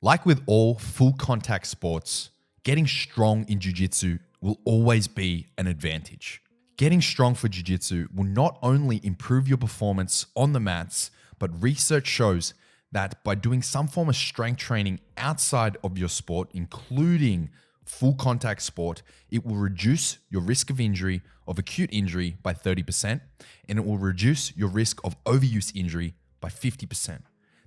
Like with all full contact sports, getting strong in jiu-jitsu will always be an advantage. Getting strong for jiu-jitsu will not only improve your performance on the mats, but research shows that by doing some form of strength training outside of your sport, including full contact sport, it will reduce your risk of injury, of acute injury by 30%, and it will reduce your risk of overuse injury by 50%.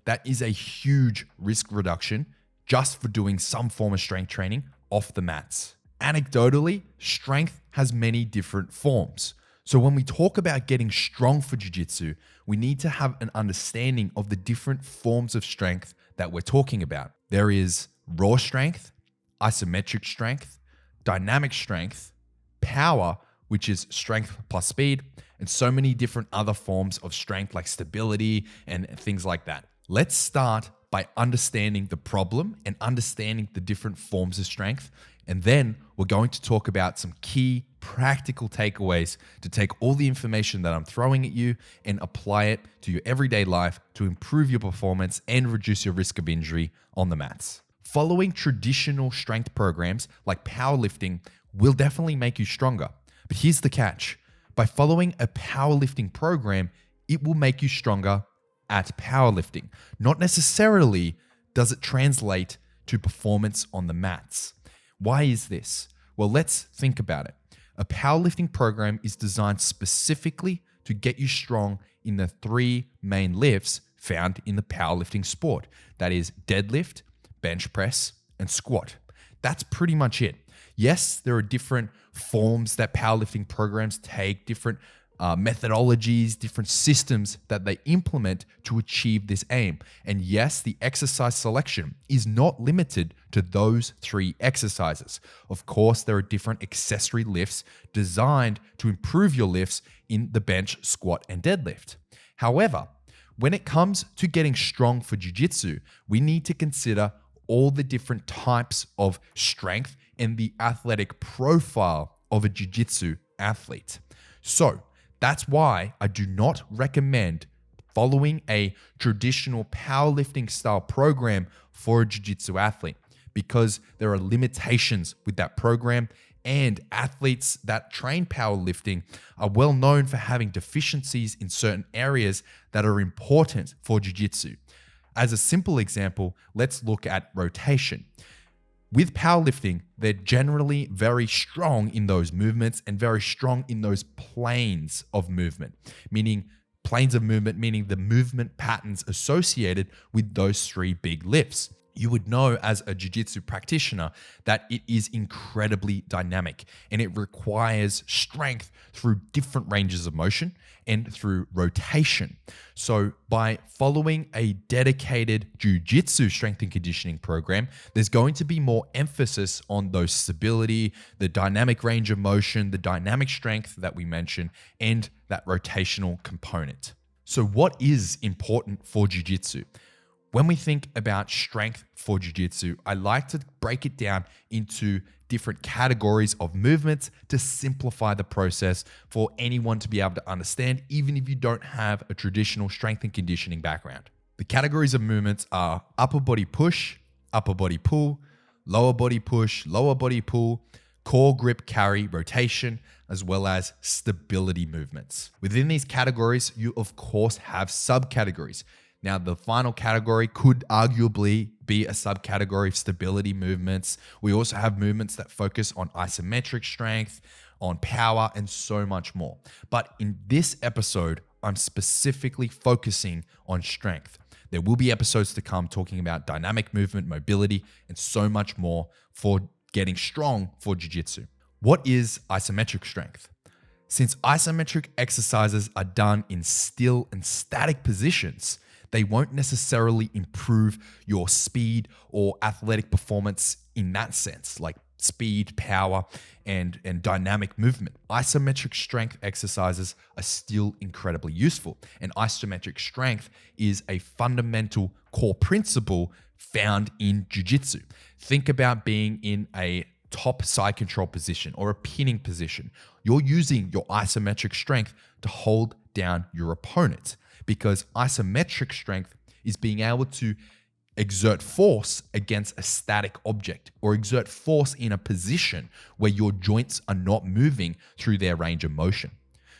That is a huge risk reduction just for doing some form of strength training off the mats. Anecdotally, strength has many different forms. So when we talk about getting strong for jiu-jitsu, we need to have an understanding of the different forms of strength that we're talking about. There is raw strength, isometric strength, dynamic strength, power, which is strength plus speed, and so many different other forms of strength like stability and things like that. Let's start by understanding the problem and understanding the different forms of strength. And then we're going to talk about some key practical takeaways to take all the information that I'm throwing at you and apply it to your everyday life to improve your performance and reduce your risk of injury on the mats. Following traditional strength programs like powerlifting will definitely make you stronger. But here's the catch. By following a powerlifting program, it will make you stronger at powerlifting. Not necessarily does it translate to performance on the mats. Why is this? Well, let's think about it. A powerlifting program is designed specifically to get you strong in the three main lifts found in the powerlifting sport. That is deadlift, bench press, and squat. That's pretty much it. Yes, there are different forms that powerlifting programs take, different methodologies, different systems that they implement to achieve this aim. And yes, the exercise selection is not limited to those three exercises. Of course, there are different accessory lifts designed to improve your lifts in the bench, squat, and deadlift. However, when it comes to getting strong for jiu-jitsu, we need to consider all the different types of strength and the athletic profile of a jiu-jitsu athlete. So that's why I do not recommend following a traditional powerlifting style program for a jiu-jitsu athlete, because there are limitations with that program, and athletes that train powerlifting are well known for having deficiencies in certain areas that are important for jiu-jitsu. As a simple example, let's look at rotation. With powerlifting, they're generally very strong in those movements and very strong in those planes of movement, meaning the movement patterns associated with those three big lifts. You would know as a jiu-jitsu practitioner that it is incredibly dynamic and it requires strength through different ranges of motion and through rotation. So by following a dedicated jiu-jitsu strength and conditioning program, there's going to be more emphasis on those stability, the dynamic range of motion, the dynamic strength that we mentioned, and that rotational component. So what is important for jiu-jitsu? When we think about strength for jiu-jitsu, I like to break it down into different categories of movements to simplify the process for anyone to be able to understand, even if you don't have a traditional strength and conditioning background. The categories of movements are upper body push, upper body pull, lower body push, lower body pull, core grip carry, rotation, as well as stability movements. Within these categories, you of course have subcategories. Now, the final category could arguably be a subcategory of stability movements. We also have movements that focus on isometric strength, on power, and so much more. But in this episode, I'm specifically focusing on strength. There will be episodes to come talking about dynamic movement, mobility, and so much more for getting strong for jiu-jitsu. What is isometric strength? Since isometric exercises are done in still and static positions, they won't necessarily improve your speed or athletic performance in that sense, like speed, power, and dynamic movement. Isometric strength exercises are still incredibly useful, and isometric strength is a fundamental core principle found in jiu-jitsu. Think about being in a top side control position or a pinning position. You're using your isometric strength to hold down your opponent, because isometric strength is being able to exert force against a static object or exert force in a position where your joints are not moving through their range of motion.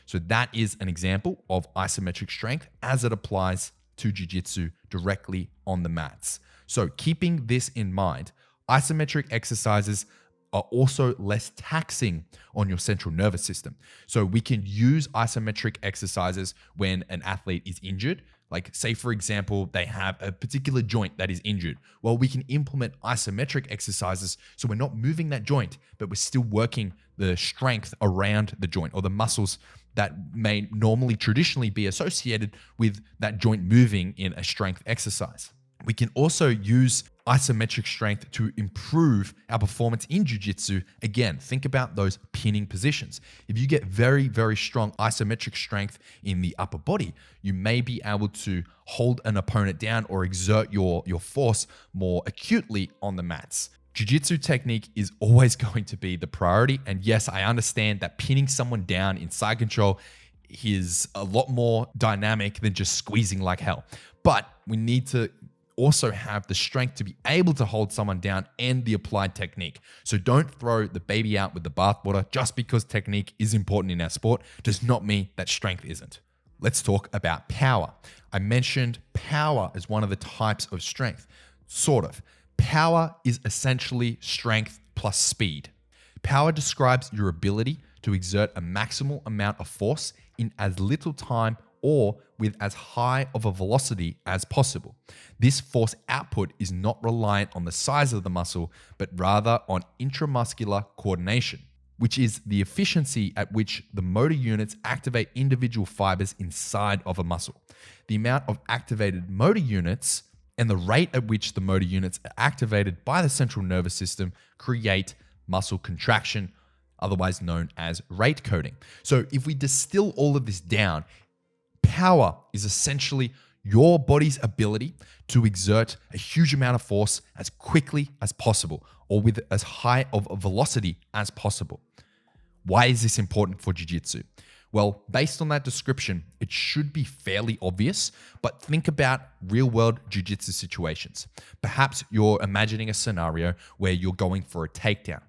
So that is an example of isometric strength as it applies to jiu-jitsu directly on the mats. So keeping this in mind, isometric exercises are also less taxing on your central nervous system. So we can use isometric exercises when an athlete is injured. Like say, for example, they have a particular joint that is injured. Well, we can implement isometric exercises so we're not moving that joint, but we're still working the strength around the joint or the muscles that may normally traditionally be associated with that joint moving in a strength exercise. We can also use isometric strength to improve our performance in jiu-jitsu. Again, think about those pinning positions. If you get very, very strong isometric strength in the upper body, you may be able to hold an opponent down or exert your force more acutely on the mats. Jiu-jitsu technique is always going to be the priority. And yes, I understand that pinning someone down in side control is a lot more dynamic than just squeezing like hell. But we need to also have the strength to be able to hold someone down and the applied technique. So don't throw the baby out with the bathwater. Just because technique is important in our sport does not mean that strength isn't. Let's talk about power. I mentioned power as one of the types of strength. Sort of. Power is essentially strength plus speed. Power describes your ability to exert a maximal amount of force in as little time or with as high of a velocity as possible. This force output is not reliant on the size of the muscle, but rather on intramuscular coordination, which is the efficiency at which the motor units activate individual fibers inside of a muscle. The amount of activated motor units and the rate at which the motor units are activated by the central nervous system create muscle contraction, otherwise known as rate coding. So if we distill all of this down, power is essentially your body's ability to exert a huge amount of force as quickly as possible or with as high of a velocity as possible. Why is this important for jiu-jitsu? Well, based on that description, it should be fairly obvious, but think about real-world jiu-jitsu situations. Perhaps you're imagining a scenario where you're going for a takedown.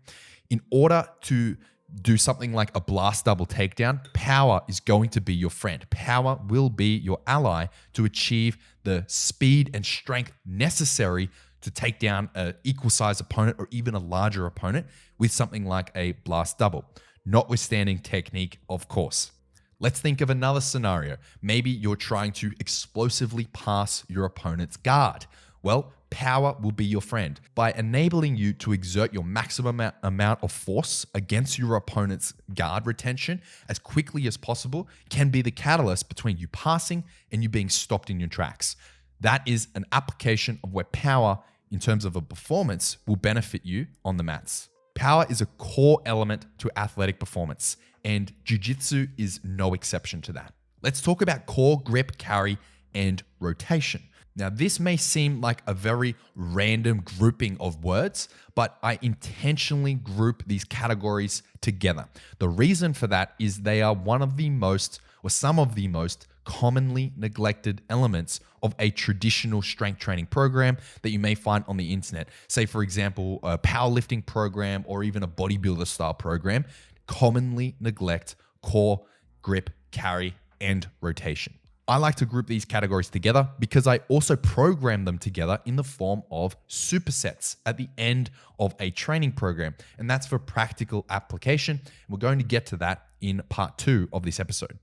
In order to do something like a blast double takedown, power is going to be your friend. Power will be your ally to achieve the speed and strength necessary to take down an equal size opponent or even a larger opponent with something like a blast double, notwithstanding technique, of course. Let's think of another scenario. Maybe you're trying to explosively pass your opponent's guard. Well, power will be your friend. By enabling you to exert your maximum amount of force against your opponent's guard retention as quickly as possible can be the catalyst between you passing and you being stopped in your tracks. That is an application of where power, in terms of a performance, will benefit you on the mats. Power is a core element to athletic performance, and jiu-jitsu is no exception to that. Let's talk about core, grip, carry, and rotation. Now, this may seem like a very random grouping of words, but I intentionally group these categories together. The reason for that is they are one of the most, or some of the most commonly neglected elements of a traditional strength training program that you may find on the internet. Say, for example, a powerlifting program or even a bodybuilder style program commonly neglect core, grip, carry, and rotation. I like to group these categories together because I also program them together in the form of supersets at the end of a training program. And that's for practical application. We're going to get to that in part 2 of this episode.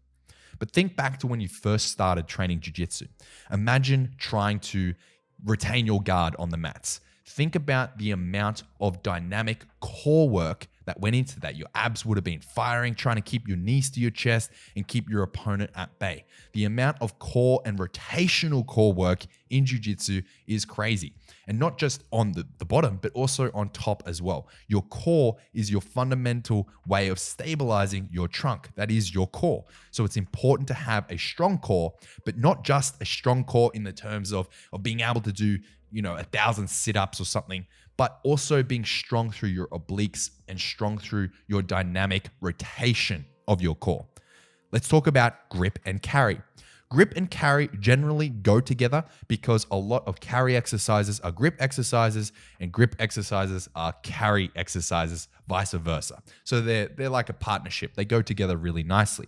But think back to when you first started training jiu-jitsu. Imagine trying to retain your guard on the mats. Think about the amount of dynamic core work that went into that. Your abs would have been firing, trying to keep your knees to your chest and keep your opponent at bay. The amount of core and rotational core work in jiu-jitsu is crazy. And not just on the bottom, but also on top as well. Your core is your fundamental way of stabilizing your trunk. That is your core. So it's important to have a strong core, but not just a strong core in the terms of being able to do 1,000 sit-ups or something, but also being strong through your obliques and strong through your dynamic rotation of your core. Let's talk about grip and carry. Grip and carry generally go together because a lot of carry exercises are grip exercises and grip exercises are carry exercises, vice versa. So they're like a partnership. They go together really nicely.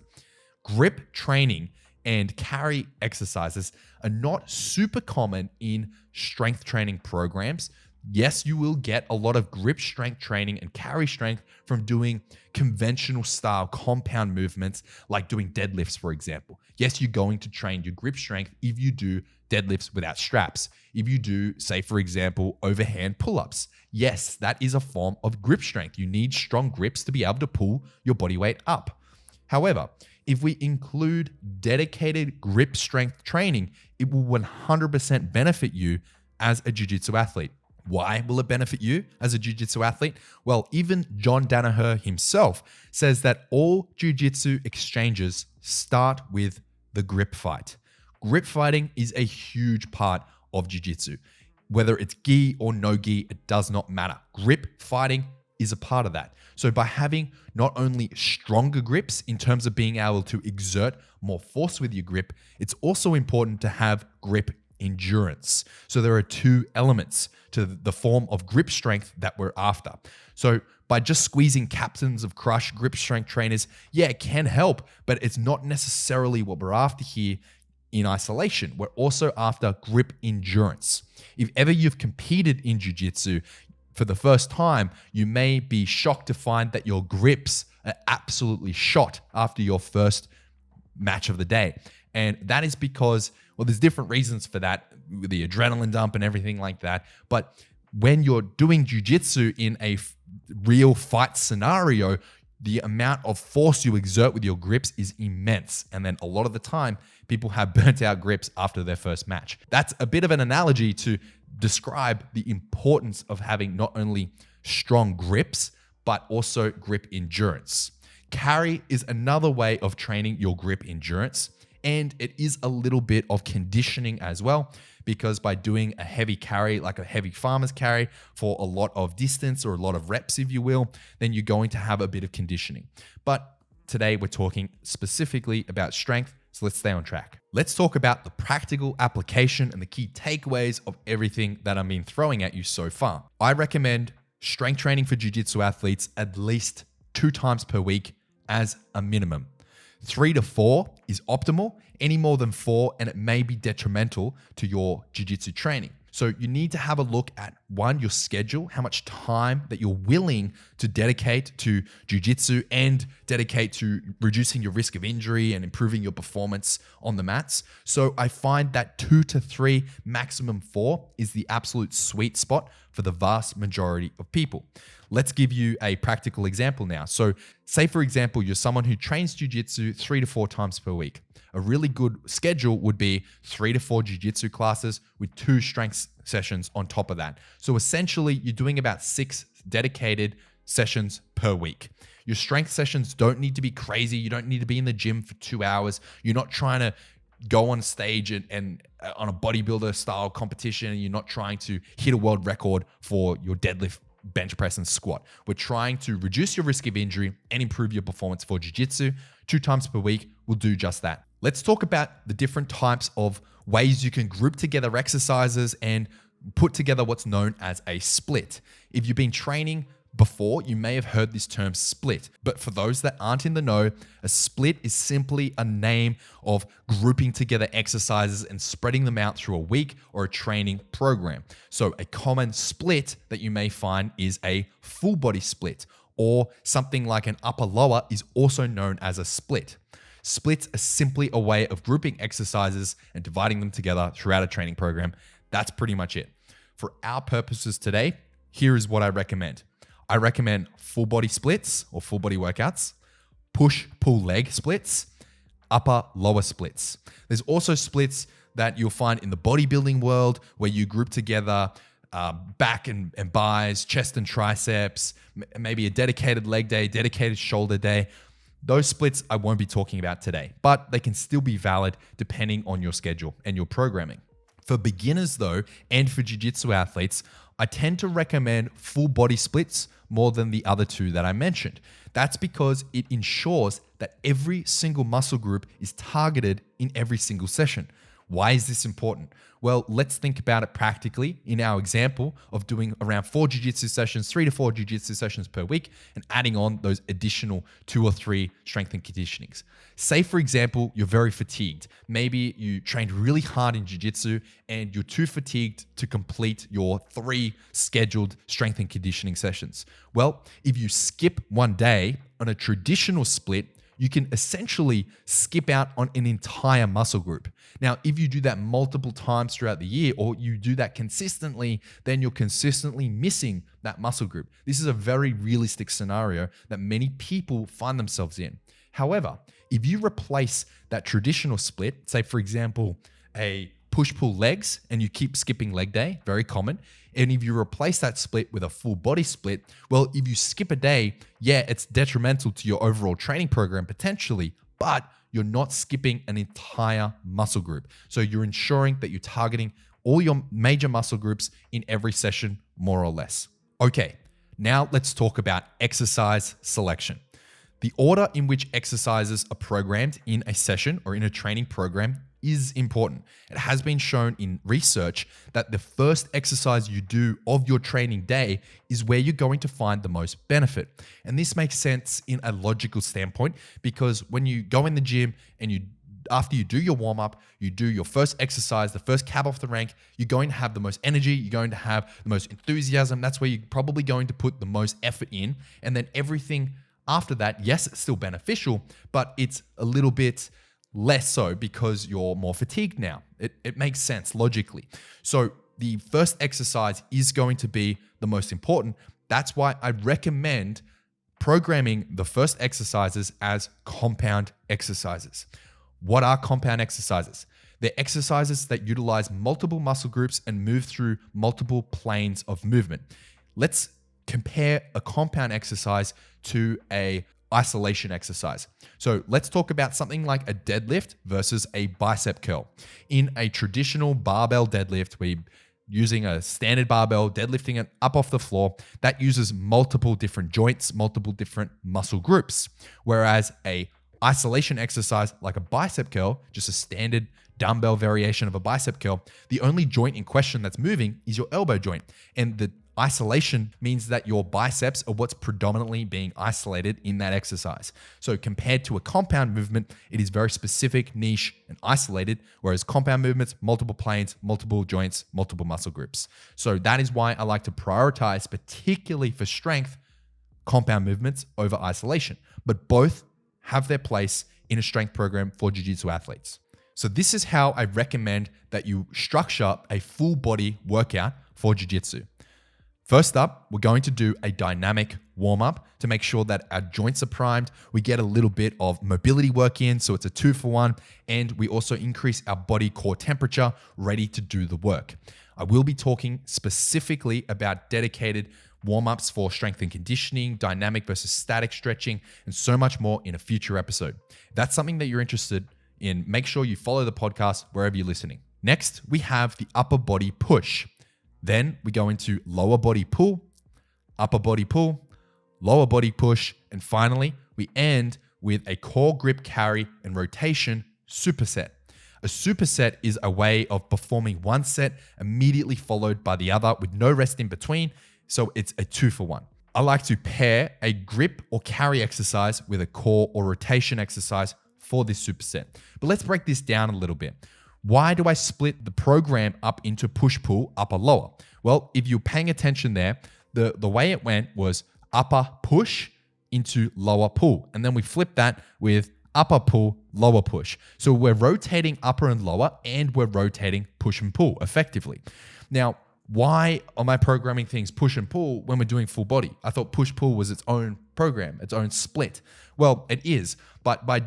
Grip training and carry exercises are not super common in strength training programs. Yes, you will get a lot of grip strength training and carry strength from doing conventional style compound movements like doing deadlifts, for example. Yes, you're going to train your grip strength if you do deadlifts without straps. If you do, say, for example, overhand pull-ups. Yes, that is a form of grip strength. You need strong grips to be able to pull your body weight up. However, if we include dedicated grip strength training, it will 100% benefit you as a jiu-jitsu athlete. Why will it benefit you as a jiu-jitsu athlete? Well, even John Danaher himself says that all jiu-jitsu exchanges start with the grip fight. Grip fighting is a huge part of jiu-jitsu. Whether it's gi or no gi, it does not matter. Grip fighting is a part of that. So by having not only stronger grips in terms of being able to exert more force with your grip, it's also important to have grip endurance. So there are two elements to the form of grip strength that we're after. So by just squeezing captains of crush grip strength trainers, yeah, it can help, but it's not necessarily what we're after here in isolation. We're also after grip endurance. If ever you've competed in jiu-jitsu for the first time, you may be shocked to find that your grips are absolutely shot after your first match of the day. And that is because, well, there's different reasons for that, with the adrenaline dump and everything like that. But when you're doing jiu-jitsu in a real fight scenario, the amount of force you exert with your grips is immense. And then a lot of the time, people have burnt out grips after their first match. That's a bit of an analogy to describe the importance of having not only strong grips, but also grip endurance. Carry is another way of training your grip endurance. And it is a little bit of conditioning as well, because by doing a heavy carry, like a heavy farmer's carry for a lot of distance or a lot of reps, if you will, then you're going to have a bit of conditioning. But today we're talking specifically about strength, so let's stay on track. Let's talk about the practical application and the key takeaways of everything that I've been throwing at you so far. I recommend strength training for jiu-jitsu athletes at least 2 times per week as a minimum. 3 to 4 is optimal. Any more than 4, and it may be detrimental to your jiu-jitsu training. So you need to have a look at, one, your schedule, how much time that you're willing to dedicate to jiu-jitsu and dedicate to reducing your risk of injury and improving your performance on the mats. So I find that 2 to 3, maximum 4 is the absolute sweet spot for the vast majority of people. Let's give you a practical example now. So say, for example, you're someone who trains jiu-jitsu 3 to 4 times per week. A really good schedule would be 3 to 4 jiu-jitsu classes with 2 strength sessions on top of that. So essentially, you're doing about 6 dedicated sessions per week. Your strength sessions don't need to be crazy. You don't need to be in the gym for 2 hours. You're not trying to go on stage and on a bodybuilder style competition, and you're not trying to hit a world record for your deadlift, bench press, and squat. We're trying to reduce your risk of injury and improve your performance for jiu-jitsu. 2 times per week will do just that. Let's talk about the different types of ways you can group together exercises and put together what's known as a split. If you've been training before, you may have heard this term split, but for those that aren't in the know, a split is simply a name of grouping together exercises and spreading them out through a week or a training program. So a common split that you may find is a full body split, or something like an upper lower is also known as a split. Splits are simply a way of grouping exercises and dividing them together throughout a training program. That's pretty much it. For our purposes today, here is what I recommend. I recommend full body splits or full body workouts, push-pull leg splits, upper-lower splits. There's also splits that you'll find in the bodybuilding world where you group together back and buys, chest and triceps, maybe a dedicated leg day, dedicated shoulder day. Those splits I won't be talking about today, but they can still be valid depending on your schedule and your programming. For beginners though, and for jiu-jitsu athletes, I tend to recommend full body splits more than the other two that I mentioned. That's because it ensures that every single muscle group is targeted in every single session. Why is this important? Well, let's think about it practically in our example of doing around 4 jiu-jitsu sessions, 3 to 4 jiu-jitsu sessions per week, and adding on those additional 2 or 3 strength and conditionings. Say, for example, you're very fatigued. Maybe you trained really hard in jiu-jitsu and you're too fatigued to complete your 3 scheduled strength and conditioning sessions. Well, if you skip one day on a traditional split, you can essentially skip out on an entire muscle group. Now, if you do that multiple times throughout the year, or you do that consistently, then you're consistently missing that muscle group. This is a very realistic scenario that many people find themselves in. However, if you replace that traditional split, say for example, a push-pull legs, and you keep skipping leg day, very common. And if you replace that split with a full body split, well, if you skip a day, yeah, it's detrimental to your overall training program potentially, but you're not skipping an entire muscle group. So you're ensuring that you're targeting all your major muscle groups in every session, more or less. Okay, now let's talk about exercise selection. The order in which exercises are programmed in a session or in a training program is important. It has been shown in research that the first exercise you do of your training day is where you're going to find the most benefit. And this makes sense in a logical standpoint, because when you go in the gym and after you do your warm-up, you do your first exercise, the first cab off the rank, you're going to have the most energy, you're going to have the most enthusiasm. That's where you're probably going to put the most effort in. And then everything after that, yes, it's still beneficial, but it's a little bit less so because you're more fatigued now. It makes sense logically. So the first exercise is going to be the most important. That's why I recommend programming the first exercises as compound exercises. What are compound exercises? They're exercises that utilize multiple muscle groups and move through multiple planes of movement. Let's compare a compound exercise to a isolation exercise. So let's talk about something like a deadlift versus a bicep curl. In a traditional barbell deadlift, we're using a standard barbell, deadlifting it up off the floor, that uses multiple different joints, multiple different muscle groups. Whereas a isolation exercise like a bicep curl, just a standard dumbbell variation of a bicep curl, the only joint in question that's moving is your elbow joint. And the isolation means that your biceps are what's predominantly being isolated in that exercise. So compared to a compound movement, it is very specific, niche, and isolated, whereas compound movements, multiple planes, multiple joints, multiple muscle groups. So that is why I like to prioritize, particularly for strength, compound movements over isolation. But both have their place in a strength program for jiu-jitsu athletes. So this is how I recommend that you structure a full body workout for jiu-jitsu. First up, we're going to do a dynamic warm-up to make sure that our joints are primed. We get a little bit of mobility work in, so it's a 2-for-1, and we also increase our body core temperature, ready to do the work. I will be talking specifically about dedicated warm-ups for strength and conditioning, dynamic versus static stretching, and so much more in a future episode. If that's something that you're interested in, make sure you follow the podcast wherever you're listening. Next, we have the upper body push. Then we go into lower body pull, upper body pull, lower body push, and finally, we end with a core grip carry and rotation superset. A superset is a way of performing one set immediately followed by the other with no rest in between, so it's a 2-for-1. I like to pair a grip or carry exercise with a core or rotation exercise for this superset. But let's break this down a little bit. Why do I split the program up into push-pull, upper, lower? Well, if you're paying attention there, the way it went was upper push into lower pull. And then we flipped that with upper pull, lower push. So we're rotating upper and lower, and we're rotating push and pull effectively. Now, why am I programming things push and pull when we're doing full body? I thought push-pull was its own program, its own split. Well, it is, but by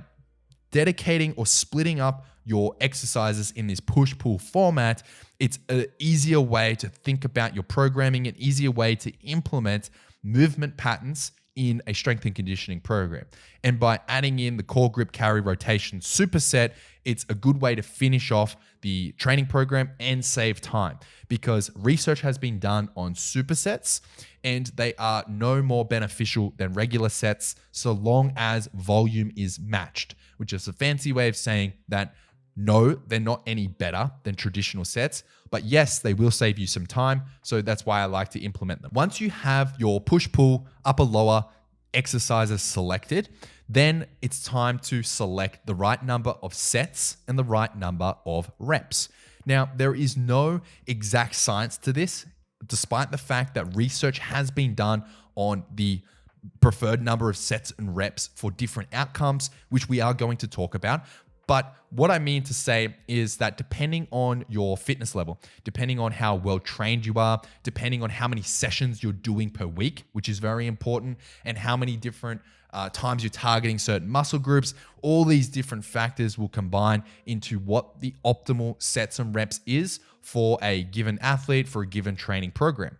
dedicating or splitting up your exercises in this push-pull format, it's an easier way to think about your programming, an easier way to implement movement patterns in a strength and conditioning program. And by adding in the core grip carry rotation superset, it's a good way to finish off the training program and save time, because research has been done on supersets and they are no more beneficial than regular sets so long as volume is matched, which is a fancy way of saying that no, they're not any better than traditional sets, but yes, they will save you some time. So that's why I like to implement them. Once you have your push-pull, upper-lower exercises selected, then it's time to select the right number of sets and the right number of reps. Now, there is no exact science to this, despite the fact that research has been done on the preferred number of sets and reps for different outcomes, which we are going to talk about. But what I mean to say is that depending on your fitness level, depending on how well trained you are, depending on how many sessions you're doing per week, which is very important, and how many different times you're targeting certain muscle groups, all these different factors will combine into what the optimal sets and reps is for a given athlete, for a given training program.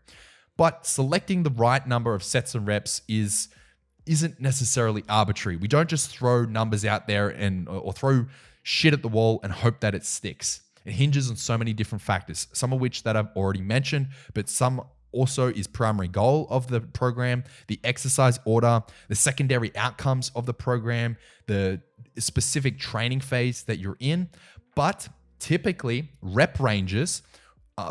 But selecting the right number of sets and reps isn't necessarily arbitrary. We don't just throw numbers out there or throw shit at the wall and hope that it sticks. It hinges on so many different factors, some of which that I've already mentioned, but some also is primary goal of the program, the exercise order, the secondary outcomes of the program, the specific training phase that you're in. But typically, rep ranges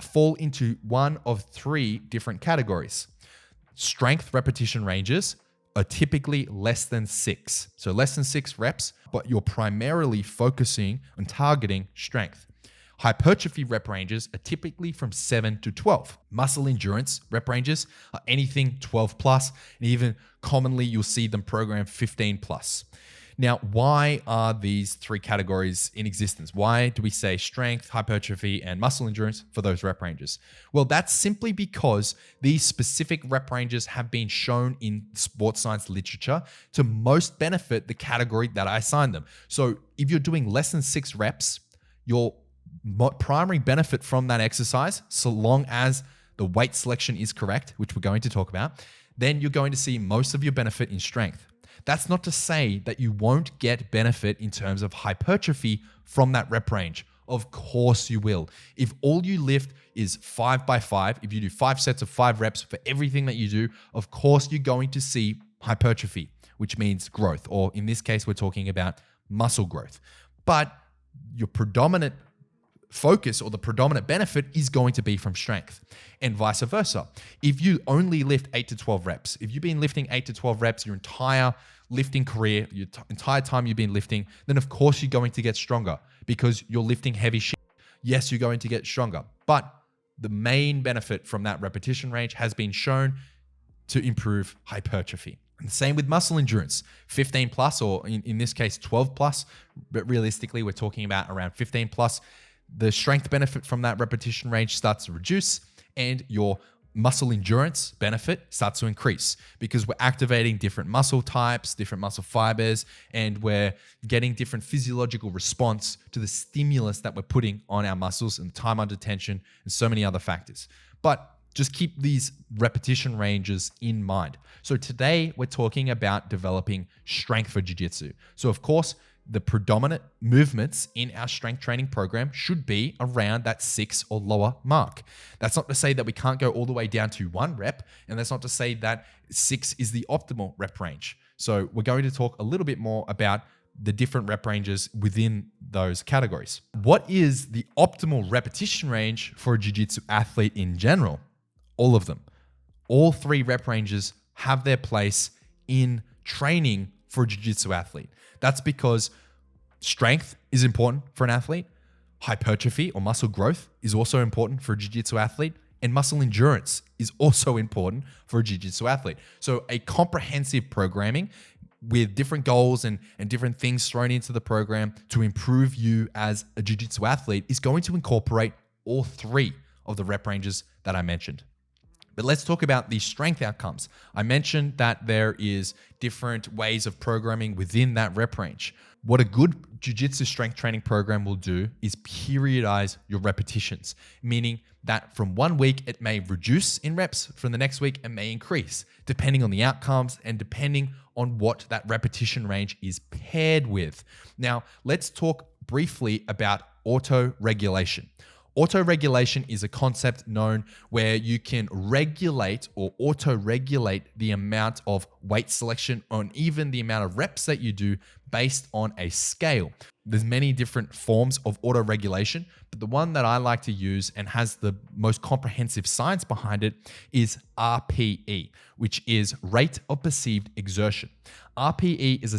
fall into one of three different categories. Strength repetition ranges are typically less than 6. So less than 6 reps, but you're primarily focusing on targeting strength. Hypertrophy rep ranges are typically from 7 to 12. Muscle endurance rep ranges are anything 12 plus, and even commonly you'll see them program 15 plus. Now, why are these three categories in existence? Why do we say strength, hypertrophy, and muscle endurance for those rep ranges? Well, that's simply because these specific rep ranges have been shown in sports science literature to most benefit the category that I assigned them. So if you're doing less than 6 reps, your primary benefit from that exercise, so long as the weight selection is correct, which we're going to talk about, then you're going to see most of your benefit in strength. That's not to say that you won't get benefit in terms of hypertrophy from that rep range. Of course you will. If all you lift is 5 by 5, if you do 5 sets of 5 reps for everything that you do, of course you're going to see hypertrophy, which means growth, or in this case, we're talking about muscle growth. But your predominant focus or the predominant benefit is going to be from strength, and vice versa. If you only lift 8 to 12 reps, if you've been lifting 8 to 12 reps your entire lifting career, your entire time you've been lifting, then of course you're going to get stronger because you're lifting heavy shit. Yes, you're going to get stronger, but the main benefit from that repetition range has been shown to improve hypertrophy. And the same with muscle endurance, 15 plus, or in this case, 12 plus, but realistically, we're talking about around 15 plus. The strength benefit from that repetition range starts to reduce, and your muscle endurance benefit starts to increase because we're activating different muscle types, different muscle fibers, and we're getting different physiological response to the stimulus that we're putting on our muscles and time under tension and so many other factors. But just keep these repetition ranges in mind. So today we're talking about developing strength for jiu-jitsu. So of course, the predominant movements in our strength training program should be around that 6 or lower mark. That's not to say that we can't go all the way down to 1 rep, and that's not to say that 6 is the optimal rep range. So we're going to talk a little bit more about the different rep ranges within those categories. What is the optimal repetition range for a jiu-jitsu athlete in general? All of them. All 3 rep ranges have their place in training for a jiu-jitsu athlete. That's because strength is important for an athlete. Hypertrophy or muscle growth is also important for a jiu-jitsu athlete. And muscle endurance is also important for a jiu-jitsu athlete. So a comprehensive programming with different goals and different things thrown into the program to improve you as a jiu-jitsu athlete is going to incorporate all 3 of the rep ranges that I mentioned. But let's talk about the strength outcomes. I mentioned that there is different ways of programming within that rep range. What a good jiu-jitsu strength training program will do is periodize your repetitions, meaning that from one week, it may reduce in reps, from the next week, it may increase, depending on the outcomes and depending on what that repetition range is paired with. Now, let's talk briefly about auto-regulation. Auto-regulation is a concept known where you can regulate or auto-regulate the amount of weight selection or even the amount of reps that you do based on a scale. There's many different forms of auto-regulation, but the one that I like to use and has the most comprehensive science behind it is RPE, which is rate of perceived exertion. RPE is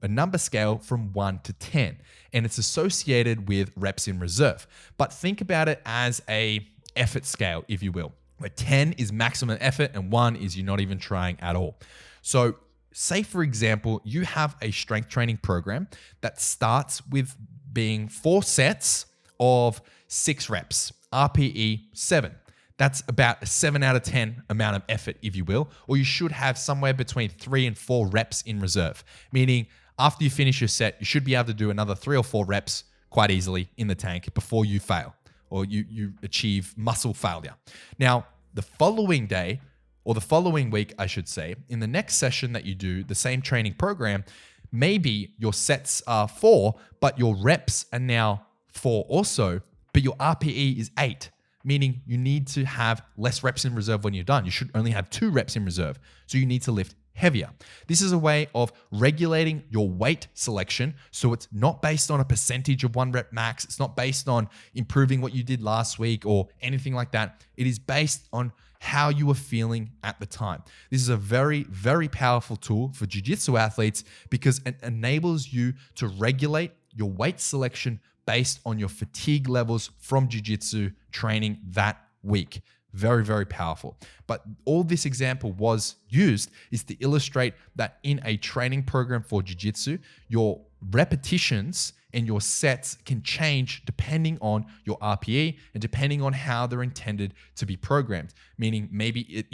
a number scale from 1 to 10, and it's associated with reps in reserve. But think about it as a effort scale, if you will, where 10 is maximum effort and 1 is you're not even trying at all. So say, for example, you have a strength training program that starts with being 4 sets of 6 reps, RPE 7. That's about a 7 out of 10 amount of effort, if you will, or you should have somewhere between 3 and 4 reps in reserve, meaning after you finish your set, you should be able to do another 3 or 4 reps quite easily in the tank before you fail or you achieve muscle failure. Now, the following day, or the following week, I should say, in the next session that you do the same training program, maybe your sets are 4, but your reps are now 4 also, but your RPE is 8, meaning you need to have less reps in reserve when you're done. You should only have 2 reps in reserve. So you need to lift heavier. This is a way of regulating your weight selection. So it's not based on a percentage of 1 rep max. It's not based on improving what you did last week or anything like that. It is based on how you were feeling at the time. This is a very, very powerful tool for jiu-jitsu athletes because it enables you to regulate your weight selection based on your fatigue levels from jiu-jitsu training that week. Very, very powerful. But all this example was used is to illustrate that in a training program for jiu-jitsu, your repetitions and your sets can change depending on your RPE and depending on how they're intended to be programmed. Meaning maybe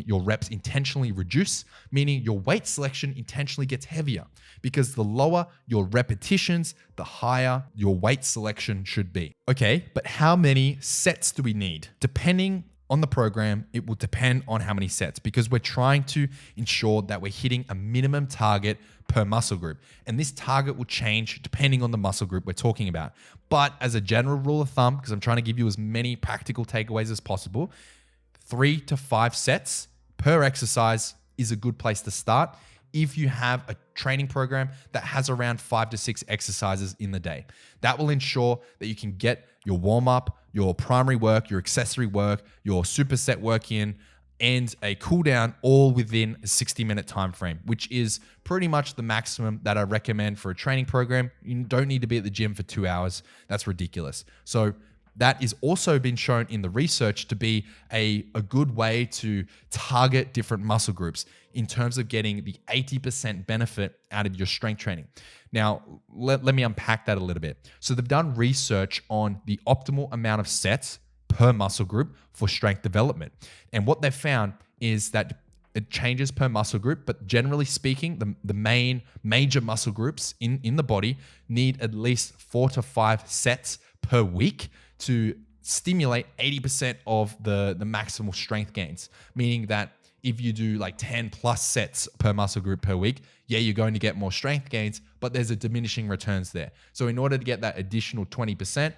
your reps intentionally reduce, meaning your weight selection intentionally gets heavier because the lower your repetitions, the higher your weight selection should be. Okay, but how many sets do we need? Depending on the program, it will depend on how many sets because we're trying to ensure that we're hitting a minimum target per muscle group. And this target will change depending on the muscle group we're talking about. But as a general rule of thumb, because I'm trying to give you as many practical takeaways as possible, 3 to 5 sets per exercise is a good place to start if you have a training program that has around 5 to 6 exercises in the day. That will ensure that you can get your warm-up, your primary work, your accessory work, your superset work in, and a cool down all within a 60-minute time frame, which is pretty much the maximum that I recommend for a training program. You don't need to be at the gym for 2 hours. That's ridiculous. So that is also been shown in the research to be a good way to target different muscle groups in terms of getting the 80% benefit out of your strength training. Now, let me unpack that a little bit. So they've done research on the optimal amount of sets per muscle group for strength development. And what they've found is that it changes per muscle group, but generally speaking, the main major muscle groups in the body need at least 4 to 5 sets per week to stimulate 80% of the maximal strength gains, meaning that if you do like 10 plus sets per muscle group per week, yeah, you're going to get more strength gains, but there's a diminishing returns there. So in order to get that additional 20%,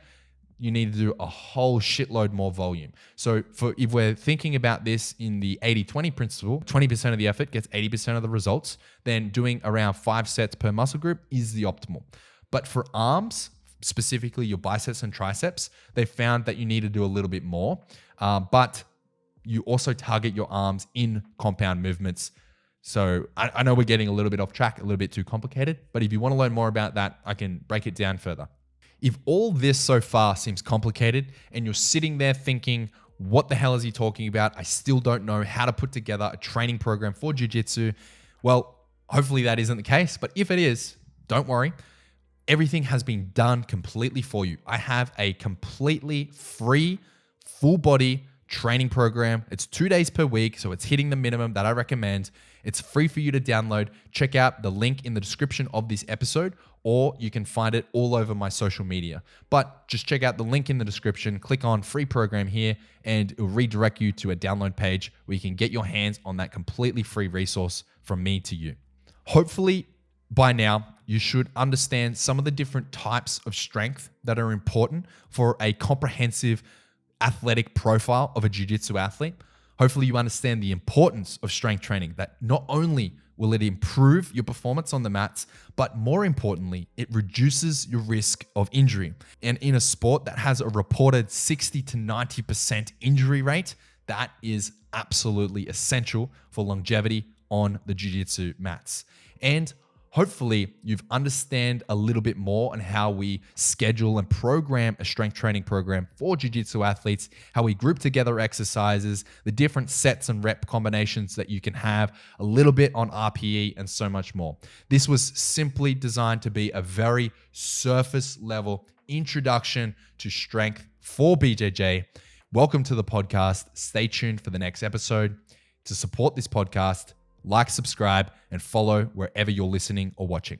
you need to do a whole shitload more volume. So if we're thinking about this in the 80-20 principle, 20% of the effort gets 80% of the results, then doing around 5 sets per muscle group is the optimal. But for arms, specifically your biceps and triceps, they found that you need to do a little bit more. But you also target your arms in compound movements. So I know we're getting a little bit off track, a little bit too complicated, but if you want to learn more about that, I can break it down further. If all this so far seems complicated and you're sitting there thinking, what the hell is he talking about? I still don't know how to put together a training program for jiu-jitsu. Well, hopefully that isn't the case, but if it is, don't worry. Everything has been done completely for you. I have a completely free, full body training program. It's 2 days per week, so it's hitting the minimum that I recommend. It's free for you to download. Check out the link in the description of this episode, or you can find it all over my social media. But just check out the link in the description, click on free program here, and it'll redirect you to a download page where you can get your hands on that completely free resource from me to you. Hopefully, by now, you should understand some of the different types of strength that are important for a comprehensive athletic profile of a jiu-jitsu athlete. Hopefully you understand the importance of strength training, that not only will it improve your performance on the mats, but more importantly, it reduces your risk of injury. And in a sport that has a reported 60 to 90% injury rate, that is absolutely essential for longevity on the jiu-jitsu mats. And hopefully you've understand a little bit more on how we schedule and program a strength training program for jiu-jitsu athletes, how we group together exercises, the different sets and rep combinations that you can have, a little bit on RPE, and so much more. This was simply designed to be a very surface level introduction to strength for BJJ. Welcome to the podcast. Stay tuned for the next episode. To support this podcast, like, subscribe, and follow wherever you're listening or watching.